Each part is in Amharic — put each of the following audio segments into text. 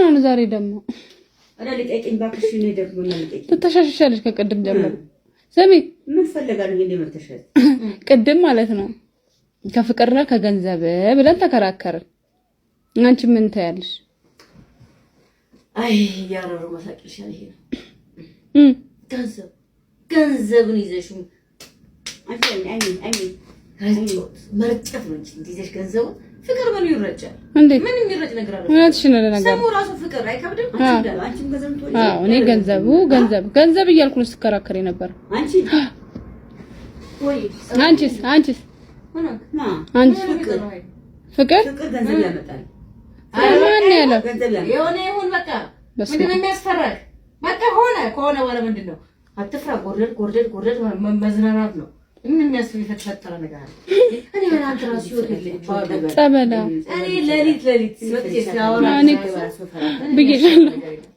ሆነ ነው ዛሬ ደግሞ አረ ልቀቂኝ ባክሽ እኔ ደግሞ ልቀቂኝ ተተሻሽሻለሽ ከቀድም ጀምሮ ሰሚ ምን ፈልጋለሁ እንዴ መተሻሽ ቅድም ማለት ነው ከፍቅርና ከገንዘብ ብለን ተከራከርን አንቺ ምን ታያለሽ አይ ያረሩ ማሳቂሻል ይሄ ገንዘብን ይዘሽው አይ መርጨት ነው እንጂ ይዘሽ ገንዘብ ፍቅር ምን ይረጫል ምን የሚረጭ ነገር አለ እውነትሽ ነው ለነገር ሰሙ ራሱ ፍቅር አይከብድም አንቺም ገንዘብ ትወጪ እኔ ገንዘብ እያልኩ ነው ስከራከር ነበር አንቺ ወይ አንቺስ አንቺ ፍቅር ገንዘብ ያመጣል ማን ያለው ገንዘብ ያመጣል የሆነ ይሁን በቃ ምንድነው የሚያስፈራክ በቃ ሆነ ወላ ምንድነው አትፍራ ጎርደድ መዝናናት ነው ምን የሚያስፈራ የተፈጠረ ነገር አለ እኔ አንተ ራሱ ይወደልኝ ጸበላ እኔ ለሊት መጥቼ ሲያወራ ብዬሻለሁ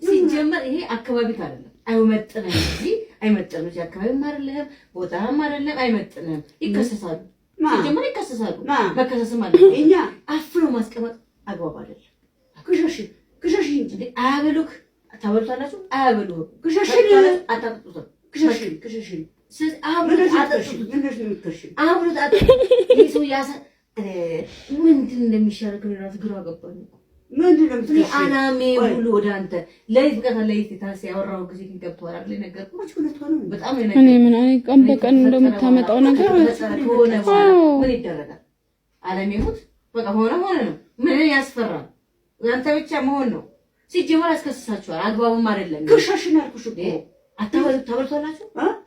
ሲጀመር ይሄ አካባቢ አይደለም አይመጥንም እንጂ አይመጥንም እዚህ አካባቢ ማረለም ቦታም አይደለም አይመጥንም ይከሰሳሉ ሲጀመር ይከሰሳሉ መከሰስም አለ እኛ አፍሮ ማስቀመጥ አግባብ አይደለም ክሸሽ እንጂ አያበሉክ ታበሉታላችሁ አያበሉ ክሸሽ አታጥጡት ክሸሽ አብሩት ይሱ ያሰ ምንድን እንደሚሻረክ ነው ራስ ግራ ገባኝ ምንድነው አናሜ ሁሉ ወደ አንተ ለይት ታስ ያወራው ጊዜ ገብቷል አይደል ነገርኩሽ በጣም እኔ ምን አይ ቀን በቀን እንደምታመጣው ነገር ሆነ ምን ይደረጋል አለሜ ሙት በቃ ሆነ ነው ምን ያስፈራል አንተ ብቻ መሆን ነው ሲጀመር አስከስሳችኋል አግባብም አይደለም ክሸሽን አልኩሽ እኮ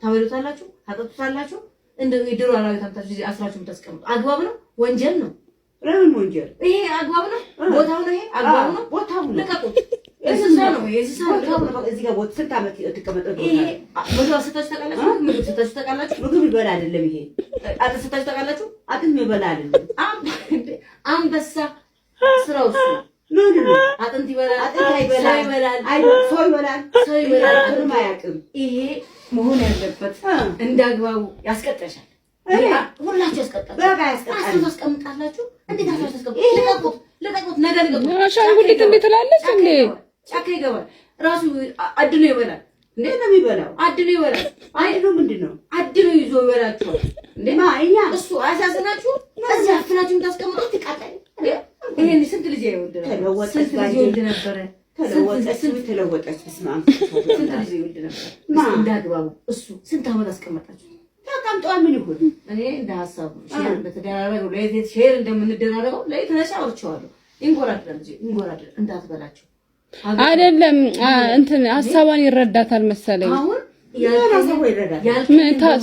ታበሉታላችሁ ታጠጡታላችሁ እንደ ይድሩ አላውይ ታምጣችሁ እዚህ አስራችሁ ተስቀምጡ አግባብ ነው ወንጀል ነው ለምን ወንጀል ይሄ አግባብ ነው ቦታው ነው ይሄ አግባብ ነው ቦታው ለቀቁት እዚህ ነው እዚህ ጋር ቦት ስንት ዓመት ተቀመጠ ይሄ ቦታው ስታችሁ ተቃላችሁ ምግብ ስታችሁ ተቃላችሁ ምግብ ይበላ አይደለም ይሄ አጥንት ስታችሁ ተቃላችሁ አጥንት ይበላ አይደለም አንበሳ ስራው ምንድነው አጥንት ይበላል ሰው ይበላል ምንም አያውቅም ይሄ መሆን ያለበት እንዳግባቡ ያስቀጣሻል ሁላችሁ ያስቀጣል በቃ ያስቀጣል ታስቀምጣላችሁ እንዴት ታስቀምጣላችሁ ለቀቁት ነገ ለቀቁት አሻንጉሊት እንዴት ትላለች እንዴ ጫካ ይገባል ራሱ አድኖ ይበላል እንዴ ነው የሚበላው አድኖ ይበላል አድኖ ምንድነው አድኖ ይዞ ይበላችኋል እንዴ እኛ እሱ አያሳዝናችሁ እዚህ አፍናችሁን ታስቀምጡት ይቃጣል ይሄን ስንት ልጅ ይወልድ ነበር ተለወጠች በስማም ስንት ልጅ ይወልድ ነበር እንዳግባቡ እሱ ስንት አመት አስቀመጣችሁ ተቀምጧ ምን ይሁን እኔ እንደ ሐሳብ ሼር በተደራረገው ለይት ሼር እንደምንደራረገው ለይት ተነሳውቻለሁ እንጎራደር እንዳትበላችሁ አይደለም እንትን ሐሳቧን ይረዳታል መሰለኝ አሁን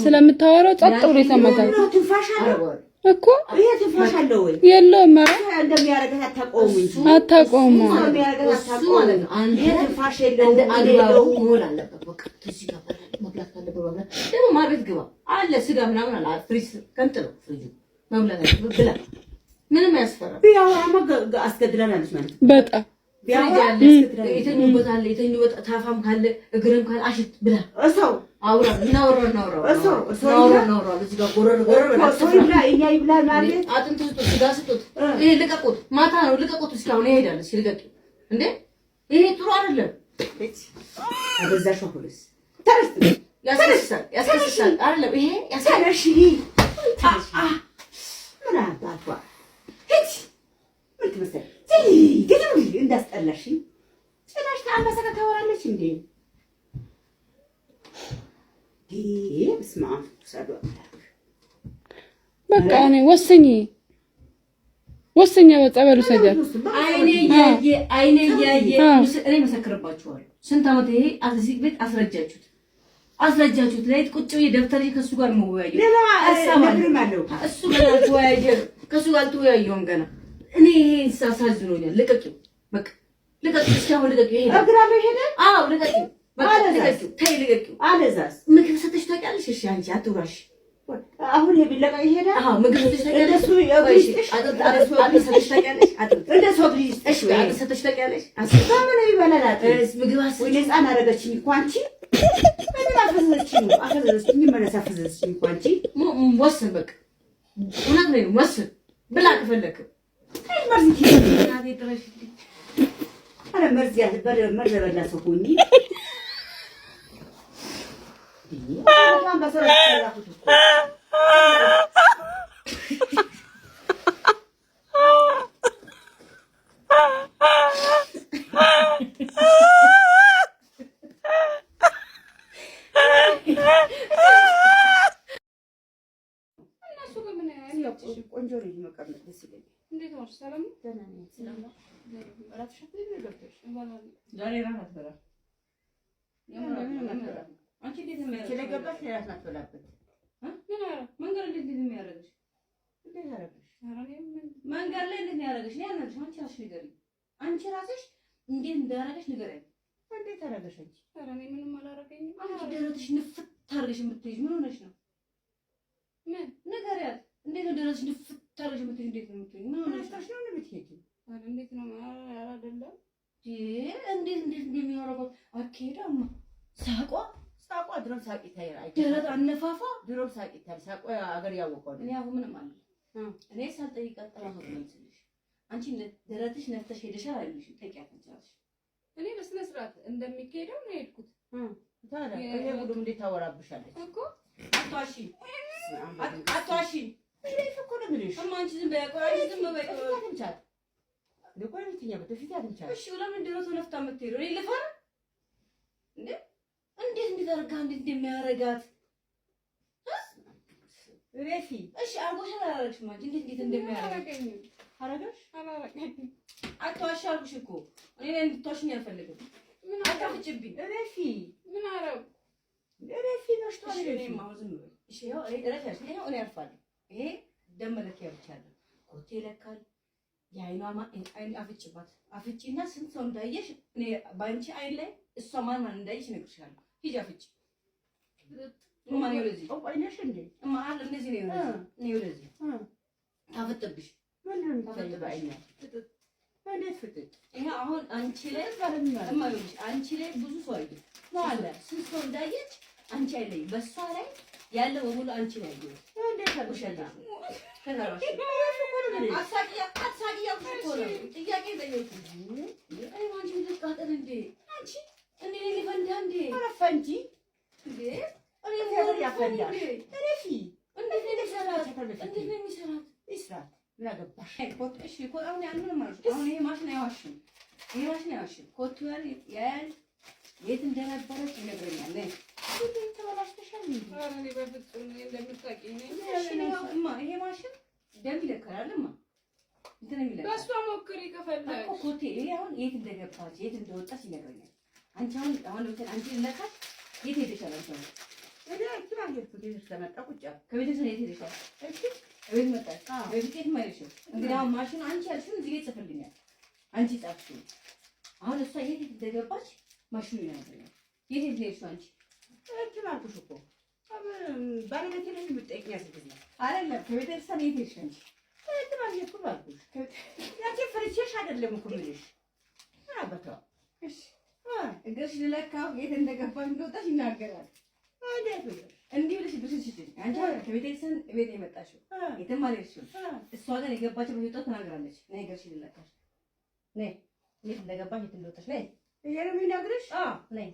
ስለምታወራው ጸጥ ብሎ ይሰማታል እኮ ይሄ ትንፋሽ አለው ወይ የለውም እንደሚያረጋት አታቆም አንዴ ትንፋሽ እንደ አግባቡ መሆን አለበት በቃ እዚህ ጋር መብላት ካለበት መብላት ደግሞ ማርቤት ግባ አለ ስጋ ምናምን አለ ፍሪዝ ከንጥሎ ፍሪጁ መብላት ብላ ምንም ያስፈራ ቢያወራማ አስገድለናለች ማለት በጣም የተኙበት ታፋም ካለ እግርም ካለ አሽት ብላ እሰው አውራ እናውራ እዚህ ጋር ጎረር እኛ ይብላል ማለት አጥንት ስጋ ስጡት ይሄ ልቀቁት ማታ ነው ልቀቁት እስካሁን ይሄዳል እሺ ልቀቁ እንዴ ይሄ ጥሩ አይደለም አበዛሽ ሆልስ ያስከስሳል አይደለም ይሄ ያስከስሳል ምን አባቷ ምን ትመስል እንዳስጠላሽ ጭራሽ ታመሰከ ታወራለች እንዴ በስመ አብ በቃ እኔ ወስኜ በጸበሉ ሰጀር አይኔ ያየ እኔ መሰክርባችኋለሁ ስንት ዓመት ይሄ እዚህ ቤት አስረጃችሁት ላይ ቁጭ ብዬ ደብተር ከሱ ጋር መወያየው እሱ ጋር ተወያየው ከሱ ጋር ተወያየው ገና እኔ ሳሳዝኖኛል ልቀቂው በቃ ልቀቂው እስካሁን ልቀቂው ይሄ እግራለሁ ይሄደ አዎ ልቀቂው በቃ ልቀቂው ተይ ልቀቂው አለዛስ ምግብ ሰጥሽ ታውቂያለሽ እሺ አንቺ አትውራሽ አሁን የቢለቀ ይሄደ አዎ ምግብ ሰጥሽ ታውቂያለሽ እሱ የብልሽ አጥንት ሰጥሽ ታውቂያለሽ እንደሱ ብልሽ እሺ አጥንት ሰጥሽ ታውቂያለሽ አስታመነ ይበላላት ምግብ አሰጥሽ ወይ ህፃን አደረገችኝ እኮ አንቺ ምን አፈዘችኝ ምን አፈዘችኝ እኮ አንቺ ወስን በቃ እውነት ነው ወስን ብላ ከፈለክ ኧረ መርዝ መርዝ በላ ሰው ሆኜ በጣም በሰራት ተላኩት እኮ ቆንጆ ልጅ መቀመጥ ደስ ይለኛል። እንዴት ነው? ሰላም ነው? ደህና ነኝ። ሰላም ነው? እራትሽ አትበይም? ገብተሽ ዛሬ እራት አትበላም። አንቺ እንዴት ነው ስለገባሽ እራት አትበላበት? መንገድ እንዴት ነው የሚያደርግሽ? እንዴት አደረግሽ? መንገድ ላይ እንዴት ነው ያደረግሽ? እኔ አልነግርሽም። አንቺ እራስሽ ንገሪኝ። አንቺ እራስሽ እንዴት እንዳደረገሽ ንገሪኝ። እንዴት አደረገሽ አንቺ? ኧረ እኔ ምንም አላደረገኝም። አንቺ ደረትሽ ንፍት አድርገሽ የምትይዥ ምን ሆነሽ ነው? ምን ንገሪያት። እንዴት ነው ደረትሽ ንፍት አድርገሽ የምትይዥ? እንዴት ነው የምትይዥ? ምን ሆነሽ ነው? ነው የምትሄጂው? ኧረ እንዴት ነው አይደለም እንዴት እንደሚያደርገው አትሄዳማ። ሳቋ ድሮም ሳቅ ይታያል። ደረት አነፋፋ ድሮም ሳቅ ይታያል። ሳቋ አገር ያወቀው እኔ አሁን ምንም አለ እኔ ሳልጠይቅ ቀጥታ ነው የምትልሽ። አንቺ ደረትሽ ነፍተሽ ሄደሻል አይልሽም? ጠይቂያት እንቻለሽ። እኔ በስነ ስርዓት እንደሚካሄደው ነው የሄድኩት። ታዲያ እኔ ጉዱም እንዴት ታወራብሻለች እኮ አትዋሺ። እኔ እኮ ነው የምልሽ። አንቺ ዝም በይ ዝም በይ እንቻል ለቆይ ምትኛ በፊት ያንቻል። እሺ ለምን ድረቱ ነፍታ የምትሄደው? እኔ ልፈራ እንዴ? እንዴት እንዲዘርጋ እንዴት እንደሚያረጋት ሬፊ እሺ አርጎሽ አላረግሽም አንቺ እንዴት እንደሚያረጋኝ አረጋሽ አላረጋኝ። አትዋሺ አልኩሽ እኮ እኔ እንድትዋሽኝ አልፈልግም። ምን አታፍጭብኝ ሬፊ። ምን አረው ሬፊ ነው ሽቶ እኔ ማውዝ ነው። እሺ ያው ረጃሽ ነው እኔ አርፋለሁ። ይሄ ደም መለኪያ ብቻ ነው። ኮቴ ለካል የአይኗ አይን አፍጭባት አፍጭና ስንት ሰው እንዳየሽ እኔ ባንቺ አይን ላይ እሷ ማን እንዳየሽ እነግርሻለሁ። ሂጂ አፍጭ ማን ይወለዚህ አይነሽ እንዴ ማን እንደዚህ ነው ይወለዚህ ነው ይወለዚህ ታፈጥብሽ ምንድነው ታፈጥብ አይኛ እንዴት ፍጥጥ ይሄ አሁን አንቺ ላይ እማይልሽ አንቺ ላይ ብዙ ሰው አይደል ማለት ስንት ሰው እንዳየሽ አንቺ አይለይ በሷ ላይ ያለው በሙሉ አንቺ ላይ አይደል እንዴት ታውሻለሽ? ከዛራሽ አሳቂያ ጥያቄ ጠየቁኝ። አይ አንቺ ልትቃጠል እንዴ አንቺ እኔ ልፈንዳ እንዴ አረፈንጂ እንዴ እኔ ሞር ያፈንዳሽ እረፊ እንዴት ነው የሚሰራት? እንዴት ነው የሚሰራት? ይስራት ምን አገባሽ? ኮት እሺ ኮት አሁን ያን ምን ማለት አሁን ይሄ ማሽን አይዋሽም። ይሄ ማሽን አይዋሽም። ኮት ያል የት እንደነበረች ይነግረኛል። ነይ እንዴ ተበላሽተሻል እንዴ? ኧረ እኔ በፍጹም እንደምታውቂኝ ነኝ። እሺ ነው ይሄ ማሽን ደም ይለካልማ እንትን የሚለካ በሷ ሞክሪ ከፈለግሽ እኮ ኮቴ ይሄ አሁን የት እንደገባች የት እንደወጣች ይነግረኛል። አንቺ አሁን ለምን አንቺ ለካሽ የት ሄደሻል? አንቺ ወደ እንትን አየርኩ ቤት ተመጣ ቁጫ ከቤተሰብ የት ሄደሻል? እሺ ቤት መጣች በፊት ማይልሽው እንግዲህ አሁን ማሽኑ አንቺ ያልሽው እዚህ ቤት ጽፈልኛል። አንቺ ጻፍሽው አሁን እሷ የት እንደገባች ማሽኑ ይነግረኛል። የት ሄደሽ አንቺ እንትን አልኩሽ እኮ ባለቤቴ ላይ የምትጠይቂኝ አስገኝ አይደለም ከቤተሰብ የት ሄደሽ አንቺ እንትን አልኩሽ አልኩሽ ያቺ ፍርቼሽ አይደለም እኮ የምልሽ አባቷ እሺ እግርሽ ልለካው የት እንደገባሽ እንደወጣሽ ይናገራል። እንዴት እንዲህ ብለሽ ብትሽሽ አንቺ ከቤተሰብ ቤት የመጣሽው የትም አልሄድሽም። እሷ ግን የገባችው በህይወቷ ተናግራለች። ነይ እግርሽ ልለካሽ ነይ የት እንደገባሽ የት እንደወጣሽ ነይ ይሄን የሚነግርሽ ነይ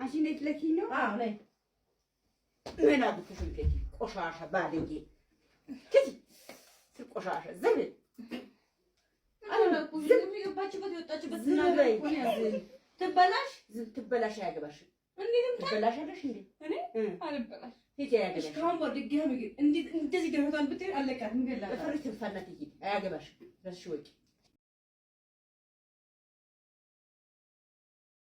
አንቺ እንዴት ለኪኝ ነው? ነይ ምን አድርገሽ ልከኝ ቆሻሻ ባለጌ ከዚ ቆሻሻ ዘብ አላልኩ የሚገባችበት የወጣችበት ዝናገር እኮ ነው። ትበላሽ ያገባሽ እንዴት ትበላሻለሽ እንዴ? እኔ አልበላሽ ሂጂ ያገባሽ ካሁን በድጋሚ እንዴት እንደዚህ ደረታን ብትይ አለቃት ምን ገላ ፈርት ትፋናት ይሄ አያገባሽ ረሽ ወቂ